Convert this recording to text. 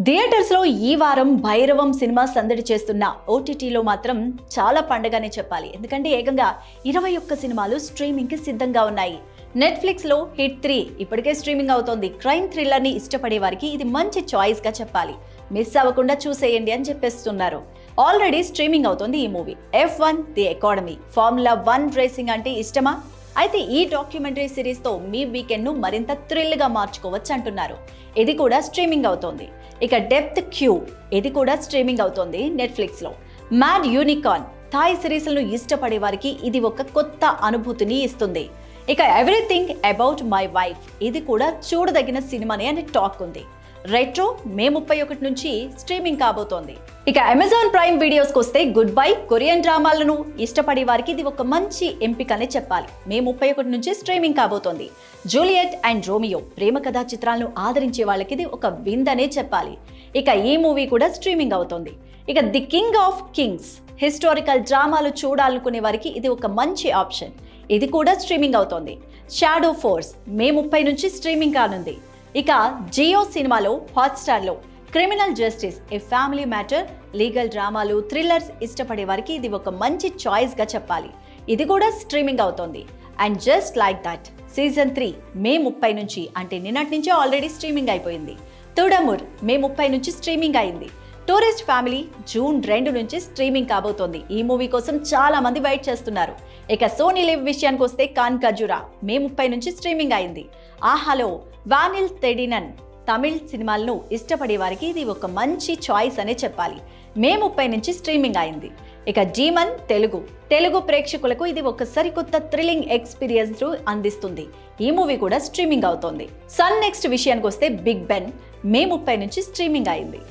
Theatres లో ఈ వారం భైరవం సినిమా సందడి చేస్తున్న ఓటీటీలో మాత్రం చాలా పండగనే చెప్పాలి. ఎందుకంటే ఏకంగా 21 సినిమాలు స్ట్రీమింగ్ కి సిద్ధంగా ఉన్నాయి. నెట్ఫ్లిక్స్ లో హిట్ 3 ఇప్పటికే స్ట్రీమింగ్ అవుతోంది. క్రైమ్ థ్రిల్లర్ ని ఇష్టపడే వారికి ఇది మంచి చాయిస్ గా చెప్పాలి. మిస్ అవ్వకుండా చూసేయండి అని చెప్పేస్తున్నారు. ఆల్రెడీ స్ట్రీమింగ్ అవుతోంది ఈ movie. F1 the academy, formula 1 racing అంటే ఇష్టమా? అయితే ఈ డాక్యుమెంటరీ సిరీస్ తో మీ వీకెండ్ ను మరింత థ్రిల్ గా మార్చుకోవచ్చు అంటున్నారు. ఇది కూడా స్ట్రీమింగ్ అవుతోంది. ఇక డెప్త్ క్యూ, ఇది కూడా స్ట్రీమింగ్ అవుతోంది నెట్ఫ్లిక్స్ లో. మ్యాడ్ యూనికార్న్, థాయ్ సిరీస్లను ఇష్టపడే వారికి ఇది ఒక కొత్త అనుభూతిని ఇస్తుంది. ఇక ఎవ్రీథింగ్ అబౌట్ మై వైఫ్, ఇది కూడా చూడదగిన సినిమానే అని టాక్ ఉంది. రెట్రో మే 31 నుంచి స్ట్రీమింగ్ కాబోతోంది. ఇక అమెజాన్ ప్రైమ్ వీడియోస్కి వస్తే గుడ్ బై, కొరియన్ డ్రామాలను ఇష్టపడే వారికి ఇది ఒక మంచి ఎంపికనే చెప్పాలి. మే 31 నుంచి స్ట్రీమింగ్ కాబోతోంది. జూలియట్ అండ్ రోమియో ప్రేమ కథా చిత్రాలను ఆదరించే వాళ్ళకి ఇది ఒక విందనే చెప్పాలి. ఇక ఈ మూవీ కూడా స్ట్రీమింగ్ అవుతోంది. ఇక the king of Kings, historical డ్రామాలు చూడాలనుకునే వారికి ఇది ఒక మంచి ఆప్షన్. ఇది కూడా స్ట్రీమింగ్ అవుతోంది. షాడో ఫోర్స్ మే 30 నుంచి స్ట్రీమింగ్ కానుంది. ఇక జియో సినిమాలో హాట్స్టార్లో క్రిమినల్ జస్టిస్, ఏ ఫ్యామిలీ మ్యాటర్, లీగల్ డ్రామాలు, థ్రిల్లర్స్ ఇష్టపడే వారికి ఇది ఒక మంచి చాయిస్గా చెప్పాలి. ఇది కూడా స్ట్రీమింగ్ అవుతోంది. And just like that season 3 మే 30 నుంచి, అంటే నిన్నటి నుంచి ఆల్రెడీ స్ట్రీమింగ్ అయిపోయింది. తుడముర్ మే 30 నుంచి స్ట్రీమింగ్ అయింది. టూరిస్ట్ ఫ్యామిలీ జూన్ 2 నుంచి స్ట్రీమింగ్ కాబోతోంది. ఈ మూవీ కోసం చాలా మంది వెయిట్ చేస్తున్నారు. ఇక సోనీ లివ్ విషయానికి వస్తే కాన్ ఖజూరా మే 30 నుంచి స్ట్రీమింగ్ అయింది. ఆహాలో వానిల్ తెడినన్ తమిళ్ సినిమాలను ఇష్టపడే వారికి ఇది ఒక మంచి చాయిస్ అనే చెప్పాలి. మే 30 నుంచి స్ట్రీమింగ్ అయింది. ఇక డీమన్ తెలుగు ప్రేక్షకులకు ఇది ఒక సరికొత్త థ్రిల్లింగ్ ఎక్స్పీరియన్స్ అందిస్తుంది. ఈ మూవీ కూడా స్ట్రీమింగ్ అవుతోంది. సన్ నెక్స్ట్ విషయానికి వస్తే బిగ్ బెన్ మే 30 నుంచి స్ట్రీమింగ్ అయింది.